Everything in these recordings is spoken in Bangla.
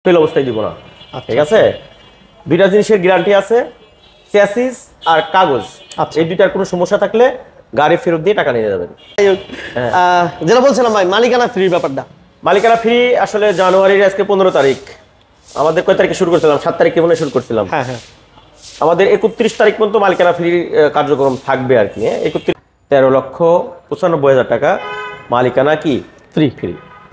ফেল অবস্থায় দিব না। ঠিক আছে, দুইটা জিনিসের গ্যারান্টি আছে, চ্যাসিস আর কাগজ। এই দুইটার কোনো সমস্যা থাকলে গাড়ি ফেরত দিয়ে টাকা নিয়ে যাবেন। যেটা বলছিলাম ভাই, মালিকানা ফ্রি ব্যাপারটা। মালিকানা ফ্রি আসলে জানুয়ারির আজকে 15 তারিখ, আমাদের কয় তারিখে শুরু করছিলাম? 7 তারিখে মনে শুরু করছিলাম। হ্যাঁ হ্যাঁ, আমাদের 31 তারিখ পর্যন্ত মালিকানা ফ্রি কার্যক্রম থাকবে আর কি। 13,95,000 টাকা মালিকানা কি ফ্রি।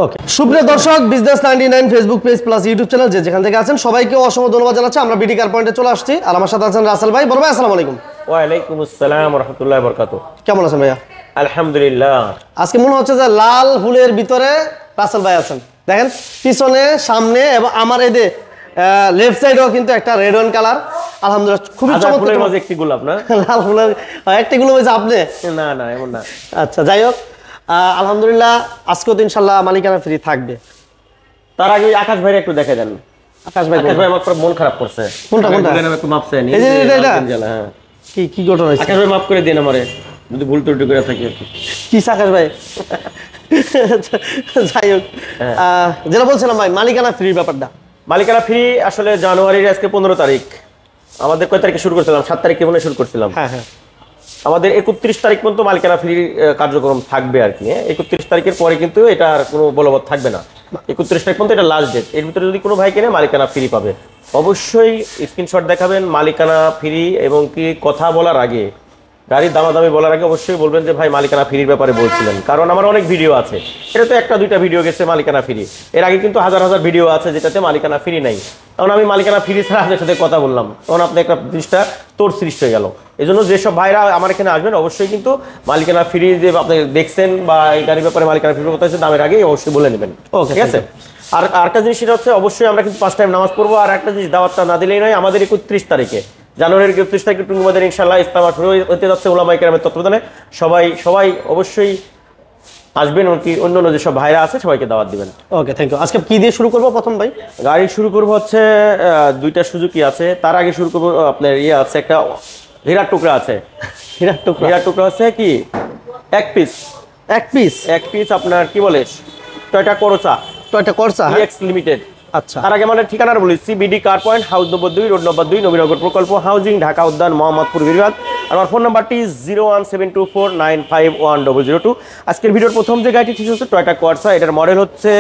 ওকে, সুপ্রিয় দর্শক, business 99 Facebook page plus YouTube channel যে যেখান থেকে আছেন সবাইকে অসংখ্য ধন্যবাদ জানাচ্ছি। আমরা বিডি কার পয়েন্টে চলে আসছি আর আমার সাথে আছেন রাসেল ভাই। বড় ভাই আসসালামু আলাইকুম। ওয়ালাইকুম আসসালাম ওয়া রাহমাতুল্লাহি ওয়া বারাকাতুহু। কেমন আছেন ভাইয়া? আলহামদুলিল্লাহ। আজকে মনে হচ্ছে যে লাল ফুলের ভিতরে রাসেল ভাই আছেন। দেখেন পিছনে, সামনে এবং আমার এই যে লেফট সাইডেও কিন্তু একটা রেড ওয়ান কালার। আলহামদুলিল্লাহ, খুবই চমৎকার। ফুলের মাঝে একটি গোলাপ না? লাল ফুলের একটি গোলাপ হয়েছে আপনি? না না, এমন না। আচ্ছা, যাই হোক, আলহামদুলিল্লাহ আজকেও তো ইনশাল্লাহ মালিকানা ফ্রি থাকবে। তার আগে আকাশ ভাইরে একটু দেখে দেন। আকাশ ভাই আমার মন খারাপ করছে। কোনটা? একটু মাপ চাই। হ্যাঁ, কি ঘটনা হয়েছে? আকাশ ভাই মাফ করে দিন আমারে, যদি ভুল ত্রুটি করে থাকি। কি আকাশ ভাই? যাই হোক, যেটা বলছিলাম ভাই, মালিকানা ফ্রি ব্যাপারটা। মালিকানা ফ্রি আসলে জানুয়ারির আজকে 15 তারিখ, আমাদের কয় তারিখে শুরু করছিলাম? 7 তারিখে মনে শুরু করছিলাম। হ্যাঁ হ্যাঁ, আমাদের 31 তারিখ পর্যন্ত মালিকানা ফ্রি কার্যক্রম থাকবে আর কি। 31 তারিখের পরে কিন্তু এটা আর কোনো বলবৎ থাকবে না। 31 তারিখ পর্যন্ত এটা লাস্ট ডেট। এর ভিতরে যদি কোনো ভাই কেনে মালিকানা ফ্রি পাবে। অবশ্যই স্ক্রিনশট দেখাবেন মালিকানা ফ্রি, এবং কি কথা বলার আগে, গাড়ির দামাদামি বলার আগে অবশ্যই বলবেন যে ভাই মালিকানা ফ্রির ব্যাপারে বলছিলেন। কারণ আমার অনেক ভিডিও আছে, এটা তো একটা দুইটা ভিডিও গেছে মালিকানা ফ্রি, এর আগে কিন্তু হাজার হাজার ভিডিও আছে যেটাতে মালিকানা ফ্রি নাই। কারণ আমি মালিকানা ফ্রি ছাড়া আপনার সাথে কথা বললাম, তখন আপনি একটা জিনিসটা তোর সৃষ্টি হয়ে গেল। এই জন্য যেসব ভাইরা আমার এখানে আসবেন অবশ্যই কিন্তু মালিকানা ফ্রি যে আপনি দেখছেন বা এই গাড়ির ব্যাপারে মালিকানা ফ্রি কথা হচ্ছে দামের আগেই অবশ্যই বলে নেবেন। ঠিক আছে। আর একটা জিনিস সেটা হচ্ছে অবশ্যই আমরা কিন্তু 5 টাইম নামাজ পড়বো। আর একটা জিনিস দাওয়াতটা না দিলেই নয়, আমাদের 31 তারিখে জানুয়ারির 31 তারিখে টুঙ্গুমাদের ইনশাআল্লাহ ইজতেমা শুরু হতে যাচ্ছে উলামায়ে কেরামের তত্ত্বাবধানে। সবাই অবশ্যই আসবেন, এমনকি অন্য যেসব ভাইরা আছে সবাইকে দাওয়াত দিবেন। ওকে, থ্যাংক ইউ। আজকে কি দিয়ে শুরু করবো প্রথম ভাই? গাড়ি শুরু করবো হচ্ছে দুইটা সুজুকি আছে। তার আগে শুরু করবো আপনার আছে একটা হীরার টুকরা আছে। হীরার টুকরা আছে কি এক পিস আপনার কি বলে টয়োটা করসা এক্স লিমিটেড। আচ্ছা, তার আগে আমাদের ঠিকানার বলেছি BD car point, house number 2, road number 2, Nabinagar প্রকল্প হাউজিং, ঢাকা উদ্যান, মোহাম্মদপুর, বিভাগ। আর আমার ফোন নাম্বারটি 01724951002। আজকের ভিডিওর প্রথম যে গাড়িটি ঠিক হচ্ছে টয়োটা করসা। এটার মডেল হচ্ছে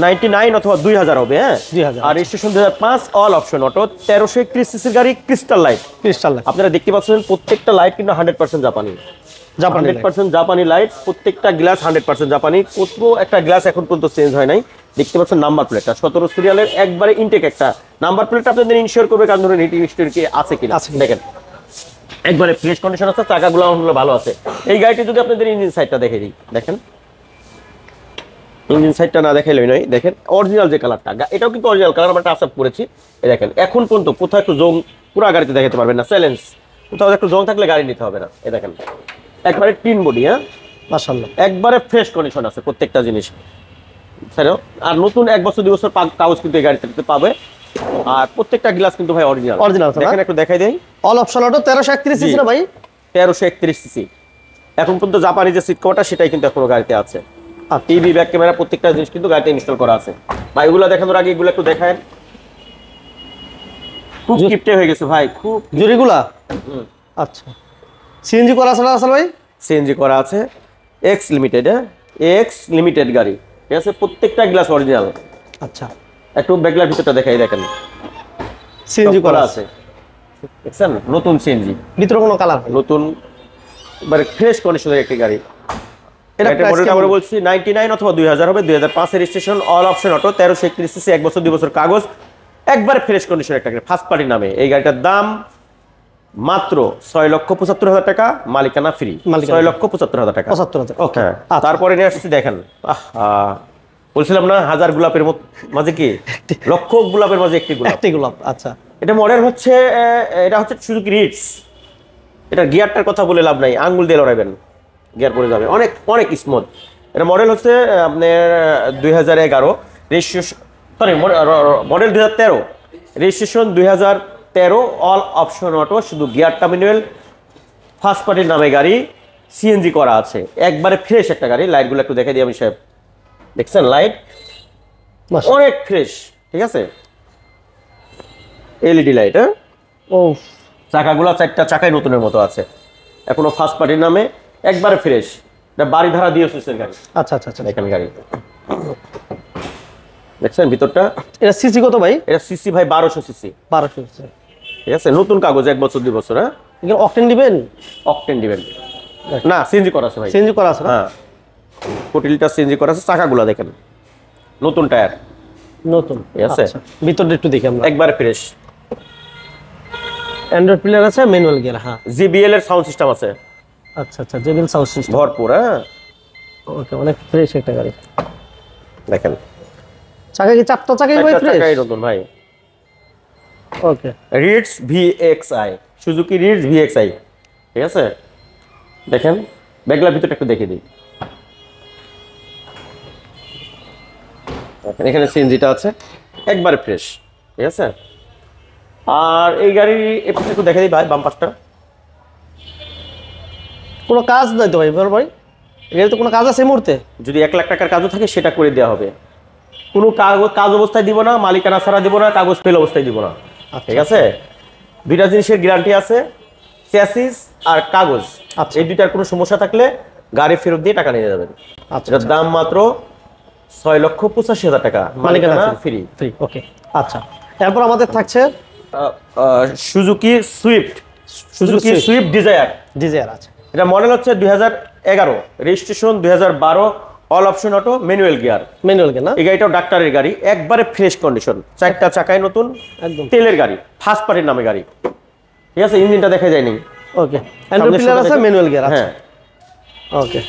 99 অথবা 2000 হবে। হ্যাঁ, 2000। আর রেজিস্ট্রেশন 2005, অল অপশন অটো, 1331 সিসির গাড়ি, ক্রিস্টাল লাইট। আপনারা দেখতে পাচ্ছেন প্রত্যেকটা লাইট কিন্তু 100% জাপানি। 100% জাপানি লাইট, প্রত্যেকটা গ্লাস 100% জাপানি। কোথাও একটা গ্লাস এখন পর্যন্ত চেঞ্জ হয় নাই। দেখতে পাচ্ছেন নাম্বার প্লেটটা 17 সিরিয়ালের একবারে ইনটেক একটা নাম্বার প্লেট। আপনাদের ইনশিওর করবে কারণ ধরুন হিটিং স্টোর কি আছে কিনা। দেখেন একবারে ফ্রেশ কন্ডিশন আছে, চাকাগুলো ভালো আছে। এই গাড়িটি যদি আপনাদের ইঞ্জিন সাইডটা দেখে দিই, দেখেন ইঞ্জিন সাইডটা না দেখাইলেই নয়। দেখেন অরিজিনাল যে কালারটা, এটাও কিন্তু অরিজিনাল কালার, আমরা টাচ আপ করেছি। এই দেখেন এখন পর্যন্ত কোথাও একটু জং পুরো গাড়িতে দেখাতে পারবেন না। চ্যালেঞ্জ, কোথাও একটু জং থাকলে গাড়ি নিতে হবে না। এই দেখেন একবারে টিন বডি। হ্যাঁ, মাশাআল্লাহ, একবারে ফ্রেশ কন্ডিশন আছে প্রত্যেকটা জিনিস। আর নতুন 1 বছর 2 বছর কাগজ কিন্তু এই গাড়িতে পাবে। আর প্রত্যেকটা গ্লাস কিন্তু ভাই অরিজিনাল। দেখেন একটু দেখাই দেই। অল অপশন অটো 1331 সিসি না ভাই? 1331 সিসি। এখন পর্যন্ত জাপানি যে সিট কভারটা সেটাই কিন্তু এখনো গাড়িতে আছে। আর টিভি, ব্যাক ক্যামেরা, প্রত্যেকটা জিনিস কিন্তু গাড়িতে ইনস্টল করা আছে। ভাই এগুলো দেখানোর আগে এগুলো একটু দেখায়। খুব কিপটে হয়ে গেছে ভাই, খুব জুরিগুলা। আচ্ছা, সিএনজি করা আছে না আসলে ভাই? সিএনজি করা আছে, এক্স লিমিটেড। হ্যাঁ, এক্স লিমিটেড গাড়ি। ঠিক আছে, প্রত্যেকটা গ্লাস অরিজিনাল। আচ্ছা, একটু ব্যাকলার ভিতরটা দেখাই। দেখেন সিএনজি করা আছে, দেখছেন নতুন সিএনজি, ভিতরে কোনো কালার নতুন, মানে ফ্রেশ কন্ডিশনের একটি গাড়ি। এটা মডেলটা আমরা বলছি 99 অথবা 2000 হবে। 2005 এর registration, all option auto, 1331 CC, 1 বছর 2 বছর কাগজ, একবারে ফ্রেশ কন্ডিশনের একটা গাড়ি, ফার্স্ট পার্টির নামে। এই গাড়িটার দাম মাত্র 6,75,000 টাকা, মালিকানা ফ্রি। 6,75,000 টাকা। 75,000। ওকে, তারপরে নিয়ে আসছি দেখেন, বলছিলাম না হাজার গোলাপের মাঝে কি লক্ষ গোলাপের মাঝে একটি গোলাপ। আচ্ছা, এটা মডেল হচ্ছে, এটা হচ্ছে সুজুকি রিটস। এটা গিয়ারটার কথা বলে লাভ নাই, আঙ্গুল দিয়ে লড়াইবেন, গিয়ার পড়ে যাবে, অনেক অনেক স্মুথ। এটা মডেল হচ্ছে আপনার 2011, registration model 2013, registration 2013, all option auto, শুধু গিয়ারটা ম্যানুয়াল, ফার্স্ট পার্টির নামে গাড়ি, সিএনজি করা আছে, একবারে ফ্রেশ একটা গাড়ি। লাইটগুলো একটু দেখে দিই আমি সাহেব, দেখছেন লাইট অনেক ফ্রেশ। ঠিক আছে, এলইডি লাইট। হ্যাঁ, ও চাকাগুলো 4টা চাকাই নতুনের মতো আছে, এখনো ফার্স্ট পার্টির নামে, একবারে ফ্রেশ। এটা বাড়ি ধারা দিয়ে সুইসের গাড়ি। আচ্ছা আচ্ছা আচ্ছা, দেখেন গাড়ি, দেখছেন ভিতরটা। এটা সিসি কত ভাই? এটা সিসি ভাই 1200 সিসি। 1200। ঠিক আছে, নতুন কাগজ, 1 বছর 2 বছর। হ্যাঁ, এখানে অকটেন দিবেন? অকটেন দিবেন না, সিএনজি করা আছে ভাই। সিএনজি করা আছে না? হ্যাঁ, 40 লিটার সিএনজি করা আছে। চাকাগুলো দেখেন নতুন টায়ার, নতুন। ঠিক আছে। আচ্ছা, ভিতরটা একটু দেখি আমরা। একবারে ফ্রেশ। অ্যান্ড্রয়েড প্লেয়ার আছে, ম্যানুয়াল গিয়ার। হ্যাঁ, জিবিএল এর সাউন্ড সিস্টেম আছে আচ্ছা আচ্ছা, জেবিএল সাউন্ড সিস্টেম ভরপুর। হ্যাঁ, ওকে, অনেক ফ্রেশ একটা গাড়ি। দেখেন চাকা কি 4টা চাকাই ভাই 4টা ফ্রেশ? চাকাই নতুন ভাই। Okay, Ritz VXI, Suzuki Ritz VXI. ঠিক আছে, দেখেন ব্যাগলার ভিতরটা একটু দেখে দিই। দেখেন এখানে সিএনজিটা আছে, একবারে ফ্রেশ। ঠিক আছে, আর এই গাড়ির একটু দেখে দিই ভাই, বাম পাশটা। কোনো কাজ নাই তো ভাই ভাই? এর তো কোনো কাজ আছে এই মুহূর্তে? যদি 1 লাখ টাকার কাজও থাকে সেটা করে দেওয়া হবে। কোনো কাজ অবস্থায় দিব না, মালিকানা ছাড়া দিব না, কাগজ ফেল অবস্থায় দিব না। ঠিক আছে, দুইটা জিনিসের গ্যারান্টি আছে, চ্যাসিস আর কাগজ। আচ্ছা। এই দুইটার কোনো সমস্যা থাকলে গাড়ি ফেরত দিয়ে টাকা নিয়ে যাবেন। আচ্ছা, এটার দাম মাত্র 6,85,000 টাকা, মালিকানা মালিকানা ফ্রি। ফ্রি। ওকে, আচ্ছা। এরপর আমাদের থাকছে Suzuki Swift, Suzuki Swift. Swift Dzire. Desire আছে। এটা মডেল হচ্ছে 2011, registration 2012, all option auto, manual gear. Manual gear না? এই গাড়িটাও ডাক্তারের গাড়ি, একবারে ফ্রেশ কন্ডিশন, 4টা চাকায় নতুন, একদম তেলের গাড়ি, ফার্স্ট পার্টির নামে গাড়ি। ঠিক আছে, ইঞ্জিনটা দেখা যায়নি। ওকে, অ্যান্ড্রয়েড প্লেয়ার আছে, ম্যানুয়াল গিয়ার আছে। হ্যাঁ, ওকে,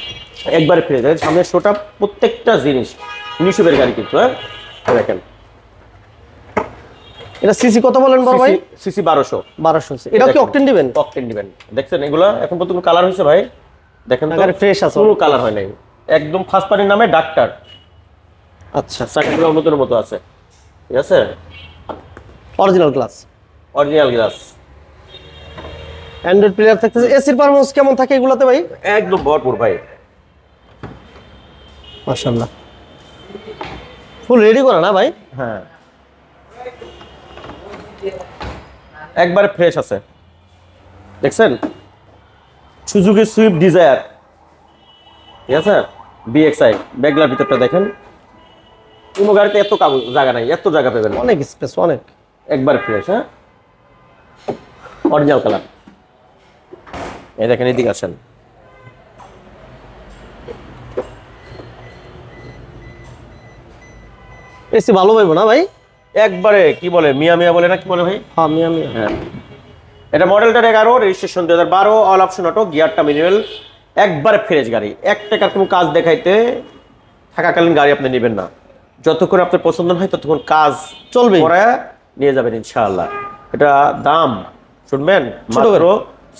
একবারে ফ্রেশ। সামনের শোটা প্রত্যেকটা জিনিস নিশুবের গাড়ি কিন্তু। হ্যাঁ, দেখেন এটা সিসি কত বলেন বড় ভাই? সিসি 1200। 1200 সিসি। এটা কি অকটেন দিবেন? অকটেন দিবেন। দেখছেন এগুলা এখন পর্যন্ত কালার হয়েছে ভাই, দেখেন তো, গাড়ি ফ্রেশ আছে, কোনো কালার হয় নাই, একদম ফার্স্ট পার্টির নামে ডাক্তার। আচ্ছা, চাকাগুলো নতুনের মতো আছে। ঠিক আছে, original glass, original glass. Android player থাকতেছে। এসির পারফরম্যান্স কেমন থাকে এগুলাতে ভাই? একদম ভরপুর ভাই, মাশাআল্লাহ, ফুল রেডি করা না ভাই? হ্যাঁ, একবারে ফ্রেশ আছে। দেখছেন সুজুকি সুইফট ডিজায়ার। ঠিক আছে, বিএক্সআই। ব্যাগলার ভিতরটা দেখেন, কোনো গাড়িতে এত কাগজ জায়গা নাই, এত জায়গা পাবেন না। অনেক স্পেস, অনেক। একবার ফ্রেশ। হ্যাঁ, অরিজিনাল কালার। এই দেখেন, এদিকে আসেন। এসি ভালো পাইবো না ভাই? একবারে কি বলে, মিয়া মিয়া বলে না, কি বলে ভাই? হ্যাঁ, মিয়া মিয়া। হ্যাঁ, এটা মডেলটা 11, রেজিস্ট্রেশন 2012, অল অপশন অটো, গিয়ারটা ম্যানুয়াল, একবারে ফ্রেশ গাড়ি। 1 টাকার কোনো কাজ দেখাইতে থাকাকালীন গাড়ি আপনি নেবেন না, যতক্ষণ আপনার পছন্দ হয় ততক্ষণ কাজ চলবে, করে নিয়ে যাবেন ইনশাআল্লাহ। এটা দাম শুনবেন, মাত্র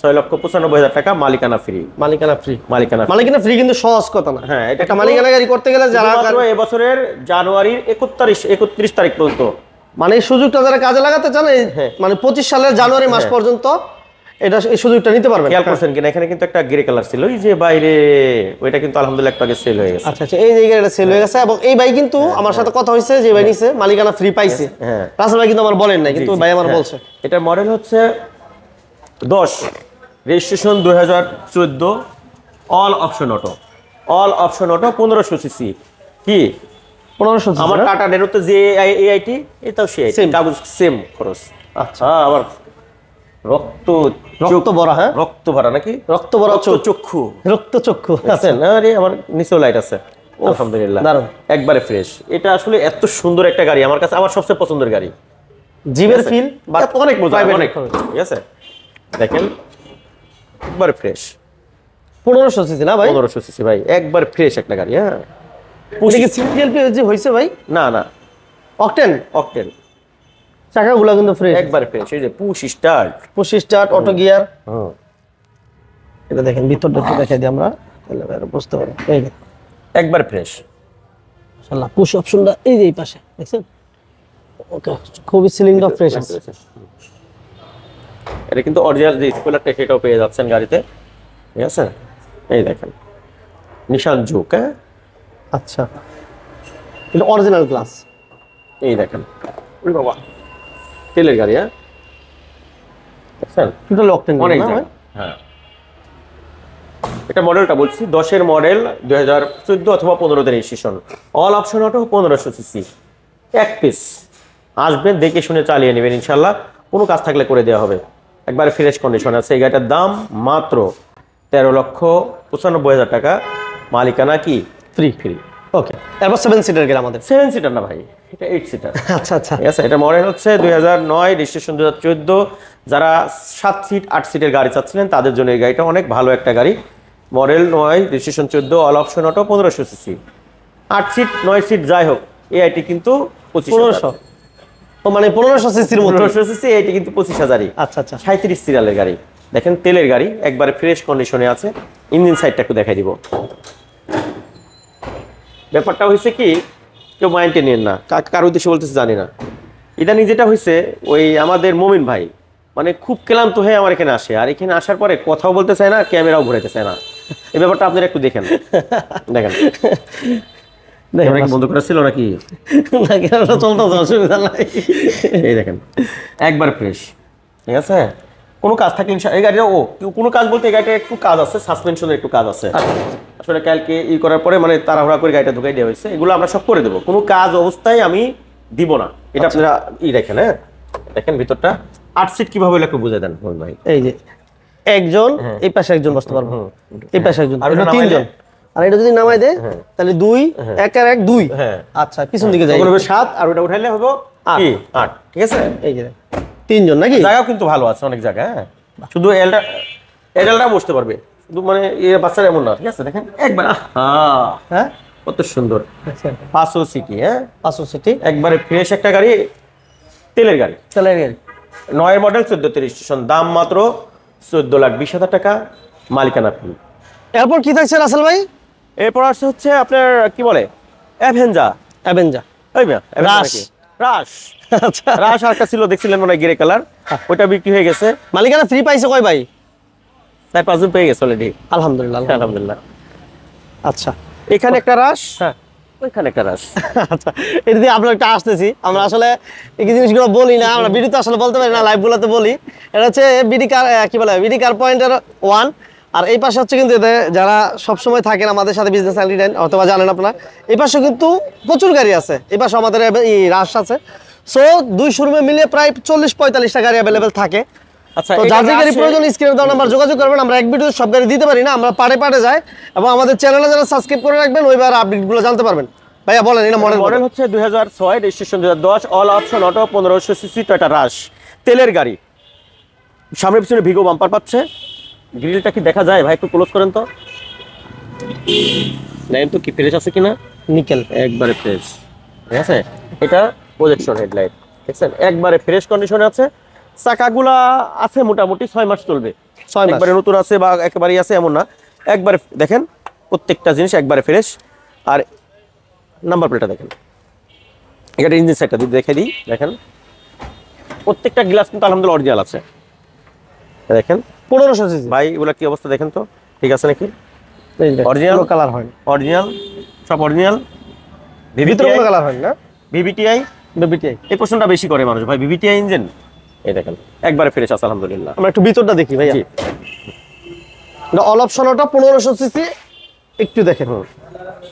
6,95,000 টাকা, মালিকানা ফ্রি। মালিকানা ফ্রি। মালিকানা মালিকানা ফ্রি কিন্তু সহজ কথা না। হ্যাঁ, এটা একটা মালিকানা গাড়ি করতে গেলে যারা মাত্র এবছরের জানুয়ারির 31 তারিখ পর্যন্ত, মানে এই সুযোগটা যারা কাজে লাগাতে চান, হ্যাঁ। মানে 25 সালের জানুয়ারি মাস পর্যন্ত এটা এই সুযোগটা নিতে পারবেন। খেয়াল করছেন কিনা, এখানে কিন্তু একটা গ্রে কালার ছিল, ওই যে বাইরে, ওইটা কিন্তু আলহামদুলিল্লাহ একটু আগে সেল হয়ে গেছে। আচ্ছা আচ্ছা, এই জায়গাটা সেল হয়ে গেছে। এবং এই ভাই কিন্তু আমার সাথে কথা হয়েছে, যে ভাই নিছে মালিকানা ফ্রি পাইছে। হ্যাঁ, রাসেল ভাই কিন্তু আমার বলেন নাই, কিন্তু ভাই আমার বলছে। এটার মডেল হচ্ছে 10, registration 2014, all option auto. All option auto 1500 CC. কি 1500 আমার টাটা নেরোতে যে এআইটি, এটাও সেই Same. কাগজ সেম খরচ। আচ্ছা, আবার রক্ত রক্ত ভরা। হ্যাঁ, রক্ত ভরা নাকি, রক্ত ভরা চক্ষু। রক্ত চক্ষু আছে। আছেন আরে, আমার নিচেও লাইট আছে, আলহামদুলিল্লাহ, দারুণ। একবারে ফ্রেশ। এটা আসলে এত সুন্দর একটা গাড়ি, আমার কাছে আমার সবচেয়ে পছন্দের গাড়ি। জিমের ফিল বাট অনেক মজা, private অনেক। খরচ। ঠিক আছে, দেখেন একবারে ফ্রেশ। 1500 সিসি না ভাই? 1500 সিসি ভাই, একবার ফ্রেশ একটা গাড়ি। হ্যাঁ, এটা কি সিঙ্গেল পেজ হইছে ভাই? না না, অকটেন। অকটেন, চাকাগুলো কিন্তু ফ্রেশ, একবারে ফ্রেশ। এই যে push start, push start, auto gear. হুম, এটা দেখেন ভিতরটা একটু দেখাই দিই আমরা, তাহলে ভাইরা বুঝতে পারবেন। এই দেখেন একবার ফ্রেশ। মাশাআল্লাহ, পুশ অপশনটা এই যে এই পাশে দেখছেন। ওকে, খুবই সিলিংটা ফ্রেশ আছে। এটা কিন্তু অরিজিনাল যে স্পয়লারটা সেটাও পেয়ে যাচ্ছেন গাড়িতে। ঠিক আছে, এই দেখেন নিশান জুক। হ্যাঁ, আচ্ছা, এটা অরিজিনাল গ্লাস। এই দেখেন, ওরে বাবা, তেলের গাড়ি, হ্যাঁ দেখছেন, টোটাল অকটেন অনেক না ভাই? জায়গা। হ্যাঁ, এটা মডেলটা বলছি 10-এর মডেল, 2014 অথবা 15 registration, all option auto, 1500 CC, এক পিস। আসবেন, দেখে শুনে চালিয়ে নেবেন ইনশাল্লাহ, কোনো কাজ থাকলে করে দেওয়া হবে, একবারে ফ্রেশ কন্ডিশন আছে। এই গাড়িটার দাম মাত্র 13,95,000 টাকা, মালিকানা কি ফ্রি। ফ্রি। ওকে, এরপর 7 সিটার গেল আমাদের। 7 সিটার না ভাই, এটা 8 সিটার। আচ্ছা আচ্ছা, ঠিক আছে, এটা মডেল হচ্ছে 2009, রেজিস্ট্রেশন 2014। যারা 7 সিট 8 সিটের গাড়ি চাচ্ছিলেন তাদের জন্য এই গাড়িটা অনেক ভালো একটা গাড়ি। Model 9, registration 14, all option auto, 1500 cc, 8 seat 9 seat যাই হোক, এই আইটি কিন্তু 1500। ও মানে 1500 সিসির মতো। 1500 সিসি, এইটি কিন্তু 25,000-ই। আচ্ছা আচ্ছা, 37 সিরিয়ালের গাড়ি, দেখেন তেলের গাড়ি, একবারে ফ্রেশ কন্ডিশনে আছে। ইঞ্জিন সাইডটা একটু দেখাই দিব। ব্যাপারটা হয়েছে কি, কেউ মাইন্ডে নেন না, কার উদ্দেশ্যে বলতেছে জানি না। ইদানিং যেটা হয়েছে, ওই আমাদের মমিন ভাই মানে খুব ক্লান্ত হয়ে আমার এখানে আসে, আর এখানে আসার পরে কথাও বলতে চায় না, ক্যামেরাও ঘুরাইতে চায় না। এই ব্যাপারটা আপনারা একটু দেখেন, দেখেন ক্যামেরা কি বন্ধ করা ছিল নাকি? না ক্যামেরা চলতেছে, অসুবিধা নাই। এই দেখেন, একবার ফ্রেশ, ঠিক আছে। কোনো কাজ থাকলে এই গাড়িটা কোনো কাজ বলতে এই গাড়িটা একটু কাজ আছে, সাসপেনশনের একটু কাজ আছে। আসলে কালকে করার পরে মানে তাড়াহুড়া করে গাড়িটা ঢুকাই দেওয়া হয়েছে, এগুলো আমরা সব করে দেবো, কোনো কাজ অবস্থায় আমি দিব না। এটা আপনারা দেখেন, হ্যাঁ দেখেন ভিতরটা 8 সিট কিভাবে হলো একটু বুঝে দেন ভাই। এই যে একজন, এই পাশে একজন বসতে পারবো, এই পাশে একজন, আর এটা এটা 3 জন। আর এটা যদি নামাই দেয় তাহলে 2, 1 আর 1 2। হ্যাঁ, আচ্ছা, পিছন দিকে যাই, তখন হবে 7, আর ওটা উঠাইলে হবে 8। ঠিক আছে, এই যে 3 জন নাকি? জায়গাও কিন্তু ভালো আছে অনেক জায়গায়। হ্যাঁ, শুধু এলটা বসতে পারবে, শুধু মানে বাচ্চারা এমন না। ঠিক আছে, দেখেন একবার, হ্যাঁ কত সুন্দর 500 সিটি। হ্যাঁ, 500 সিটি, একবারে ফ্রেশ একটা গাড়ি, তেলের গাড়ি, তেলের গাড়ি। 9-এর মডেল, 14 রেজিস্ট্রেশন, দাম মাত্র 14,20,000 টাকা, মালিকানা ফ্রি। এরপর কি থাকছে রাসেল ভাই? এরপর আসছে হচ্ছে আপনার কি বলে, অ্যাভেঞ্জার। রাশ। রাশ, আচ্ছা, রাশ আরেকটা ছিল দেখছিলেন মনে হয় গ্রে কালার, ওটা বিক্রি হয়ে গেছে। মালিকানা ফ্রি পাইছে কয় ভাই? 4-5 জন পেয়ে গেছে অলরেডি, আলহামদুলিল্লাহ। আলহামদুলিল্লাহ। আচ্ছা, এখানে একটা রাশ, হ্যাঁ ওইখানে একটা রাশ। আচ্ছা, এটা দিয়ে আমরা একটা আসতেছি, আমরা আসলে এই জিনিসগুলো বলি না, আমরা ভিডিওতে আসলে বলতে পারি না, লাইভগুলোতে বলি। এটা হচ্ছে বিডি কার, কি বলে, বিডি কার পয়েন্টের 1। আর এই পাশে হচ্ছে কিন্তু এতে যারা সবসময় থাকেন আমাদের সাথে, বিজনেস অ্যান্ড অথবা জানেন আপনারা, এই পাশে কিন্তু প্রচুর গাড়ি আছে। এই পাশে আমাদের এই রাশ আছে। সো 2 শোরুমে মিলে প্রায় 40-45টা গাড়ি অ্যাভেলেবেল থাকে। আচ্ছা, তো যার যে গাড়ি প্রয়োজন স্ক্রিনে দেওয়া নাম্বার যোগাযোগ করবেন। আমরা এক ভিডিওতে সব গাড়ি দিতে পারি না, আমরা পাড়ে যাই, এবং আমাদের চ্যানেলে যারা সাবস্ক্রাইব করে রাখবেন ওইবার আপডেটগুলো জানতে পারবেন। ভাইয়া বলেন, এটা মডেল হচ্ছে 2006, registration 2010, all option auto, 1500 CC, Toyota রাশ, তেলের গাড়ি। সামনে পিছনে ভিগো বাম্পার পাচ্ছে। গ্রিলটা কি দেখা যায় ভাই? একটু ক্লোজ করেন তো, দেখেন তো কি ফ্রেশ আছে কিনা। নিকেল, একবারে ফ্রেশ। ঠিক আছে, এটা প্রজেকশন হেডলাইট, দেখছেন একবারে ফ্রেশ কন্ডিশনে আছে। চাকাগুলা আছে মোটামুটি 6 মাস চলবে, 6 মাস একবারে নতুন আছে বা একেবারেই আছে এমন না, একবারে দেখেন প্রত্যেকটা জিনিস একবারে ফ্রেশ। আর নাম্বার প্লেটটা দেখেন, এটা ইঞ্জিন সাইডটা যদি দেখে দিই, দেখেন প্রত্যেকটা গ্লাস কিন্তু আলহামদুলিল্লাহ অরিজিনাল আছে। দেখেন 1500 সিসি ভাই, এগুলা কি অবস্থা দেখেন তো, ঠিক আছে নাকি? অরিজিনাল কালার হয়, অরিজিনাল, সব অরিজিনাল। ভিতরে কোনো কালার হয় না? ভিভিটিআই, ভিভিটিআই এই প্রশ্নটা বেশি করে মানুষ, ভাই ভিভিটিআই ইঞ্জিন। এই দেখেন একবারে ফ্রেশ আছে আলহামদুলিল্লাহ। আমরা একটু ভিতরটা দেখি ভাইয়া। জি, এটা অল অপশন ওটা 1500 সিসি, একটু দেখেন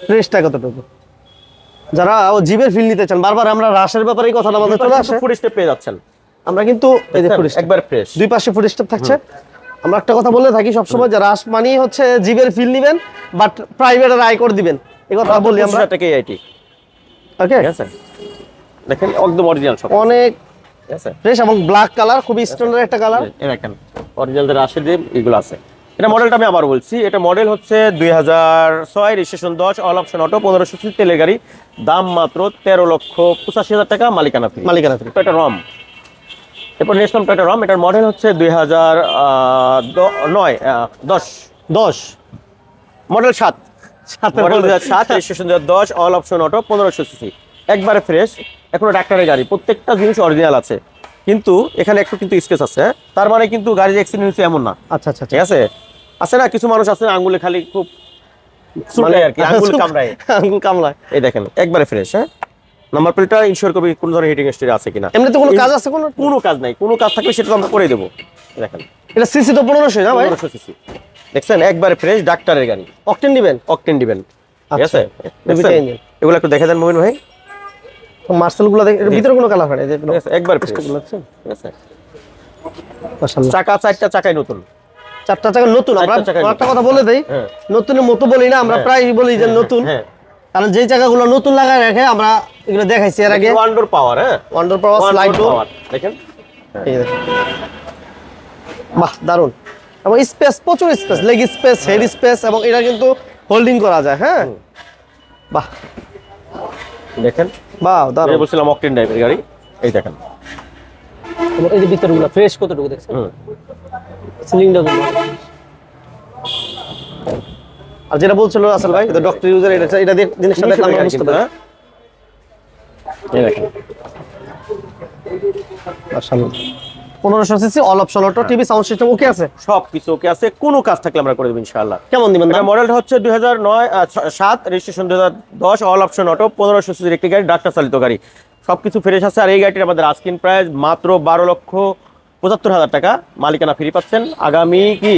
ফ্রেশটা কতটুকু। যারা ও জিবের ফিল নিতে চান, বারবার আমরা রাশের ব্যাপারে এই কথাটা বলতে চলে আসে। ফুড স্টেপ পেয়ে যাচ্ছেন আমরা কিন্তু এই যে ফুড স্টেপ, একবার ফ্রেশ, দুই পাশে ফুড স্টেপ থাকছে। আমরা একটা কথা বলে থাকি সবসময়, যে রাশ মানি হচ্ছে জিবের ফিল নেবেন, বাট প্রাইভেটের আয় করে দিবেন, এই কথা বলি আমরা। টাকা আইটি, ওকে, ঠিক আছে, দেখেন একদম অরিজিনাল সব, অনেক ঠিক আছে ফ্রেশ এবং ব্ল্যাক কালার, খুবই স্ট্যান্ডার্ড একটা কালার। এই দেখেন অরিজিনাল রাশের যে এগুলো আছে। এটা মডেলটা আমি আবার বলছি, এটা মডেল হচ্ছে 2006, registration 10, all option auto, 1500 CC, তেলের গাড়ি, দাম মাত্র 13,85,000 টাকা, মালিকানা ফ্রি। মালিকানা ফ্রি। টয়োটা রম। এরপর নেক্সট টয়োটা রম, এটার মডেল হচ্ছে 2010 model 7, model 2007, registration 2010, all option auto, 1500 CC, একবারে ফ্রেশ, এখনো ডাক্তারের গাড়ি, প্রত্যেকটা জিনিস অরিজিনাল আছে। কিন্তু এখানে একটু কিন্তু স্কেচ আছে, তার মানে কিন্তু গাড়ির অ্যাক্সিডেন্ট হচ্ছে এমন না। আচ্ছা আচ্ছা, ঠিক আছে, আছে না কিছু মানুষ আছে আঙ্গুলে খালি খুব মানে আর কি, আঙ্গুল কামড়ায়, আঙ্গুল কামলায়। এই দেখেন একবারে ফ্রেশ। হ্যাঁ, নাম্বার প্লেটটা ইনশিওর করবে কোন ধরনের হিটিং হিস্ট্রি আছে কিনা। এমনিতে কোনো কাজ আছে কোনো? কোনো কাজ নাই, কোনো কাজ থাকলে সেটা তো আমরা করে দেবো। দেখেন এটা সিসি তো 1500 না ভাই? 1500 সিসি দেখছেন, একবারে ফ্রেশ ডাক্তারের গাড়ি। অকটেন দিবেন? অকটেন দিবেন, ঠিক আচ্ছা। আছে। দেখছেন? ইঞ্জিন এগুলো একটু দেখে দেন মোমিন ভাই। মার্সেল গুলো দেখেন, এর ভিতরে কোনো কালার হয় না, এই যে ঠিক আছে, একবার ফ্রেশ, ঠিক আছে। মাশাআল্লাহ। চাকা 4টা চাকাই নতুন, 4টা চাকা নতুন। আমরা চারটা চাকাই একটা কথা বলে দেই, হ্যাঁ। নতুনের মতো বলি না, আমরা প্রায় বলি যে নতুন, হ্যাঁ কারণ যেই চাকাগুলো নতুন লাগায় রাখে আমরা এগুলো দেখাইছি এর আগে। ওয়ান্ডার পাওয়ার, হ্যাঁ ওয়ান্ডার পাওয়ার স্লাইড পাওয়ার দেখেন। এই দেখেন, বাহ দারুন। এবং স্পেস, প্রচুর space, leg space, head space, এবং এটা কিন্তু হোল্ডিং করা যায়। হ্যাঁ বাহ দেখেন, বাহ আমি দারুন। বলছিলাম অকটেন টাইপের গাড়ি, এই দেখেন। এবং এই যে ভিতরগুলো ফ্রেশ কতটুকু দেখছেন, সিলিংটা গুলো। আর যেটা বলছিল আসল ভাই, এটা ডক্টর ইউজার, এটা দিয়ে জিনিসটা দেখলে আমরা বুঝতে পারি। এই দেখেন মাশাআল্লাহ। 1500 CC all option auto, TV sound system ওকে আছে, সব কিছু ওকে আছে, কোনো কাজ থাকলে আমরা করে দেব ইনশাআল্লাহ। কেমন দিবেন এটা দাম? মডেলটা হচ্ছে 2007 রেজিস্ট্রেশন 2010, অল অপশন অটো, 1500 সিসির একটি গাড়ি, ডাক্তার চালিত গাড়ি, সবকিছু ফ্রেশ আছে। আর এই গাড়িটির আমাদের আস্কিং প্রাইস মাত্র 12,75,000 টাকা, মালিকানা ফ্রি পাচ্ছেন আগামী কি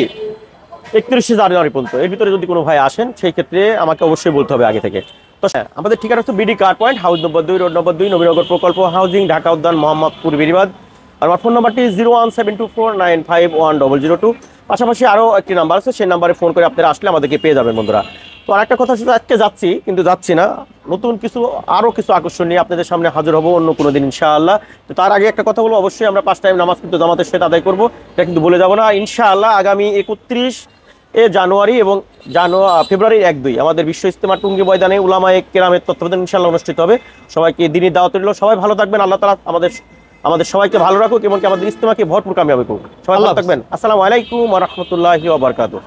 31 জানুয়ারি পর্যন্ত। এর ভিতরে যদি কোনো ভাই আসেন সেই ক্ষেত্রে আমাকে অবশ্যই বলতে হবে আগে থেকে। তো হ্যাঁ, আমাদের ঠিকানা হচ্ছে BD car point, house number 2, road number 2, Nabinagar প্রকল্প হাউজিং, ঢাকা উদ্যান, মোহাম্মদপুর, বেরিবাদ। আর আমার ফোন নাম্বারটি 01724951002। পাশাপাশি আরও একটি নাম্বার আছে, সেই নাম্বারে ফোন করে আপনারা আসলে আমাদেরকে পেয়ে যাবেন বন্ধুরা। তো আরেকটা কথা শুধু আজকে যাচ্ছি, কিন্তু যাচ্ছি না, নতুন কিছু আরও কিছু আকর্ষণ নিয়ে আপনাদের সামনে হাজির হবো অন্য কোনো দিন ইনশাআল্লাহ। তো তার আগে একটা কথা বলবো, অবশ্যই আমরা 5 টাইম নামাজ কিন্তু জামাতের সাথে আদায় করবো, এটা কিন্তু বলে যাবো না ইনশাআল্লাহ। আগামী 31 জানুয়ারি এবং ফেব্রুয়ারির 1-2 আমাদের বিশ্ব ইজতেমা টুঙ্গি ময়দানে উলামায়ে কেরামের তত্ত্বাবধানে ইনশাআল্লাহ অনুষ্ঠিত হবে। সবাইকে দিনের দাওয়াত রইল, সবাই ভালো থাকবেন, আল্লাহ তাআলা আমাদের সবাইকে ভালো রাখুক এবং আমাদের ইজতেমাকে ভরপুর কামিয়াবি করুক। সবাই ভালো থাকবেন। আসসালামু আলাইকুম ওয়া রাহমাতুল্লাহি ওয়া বারাকাতুহু।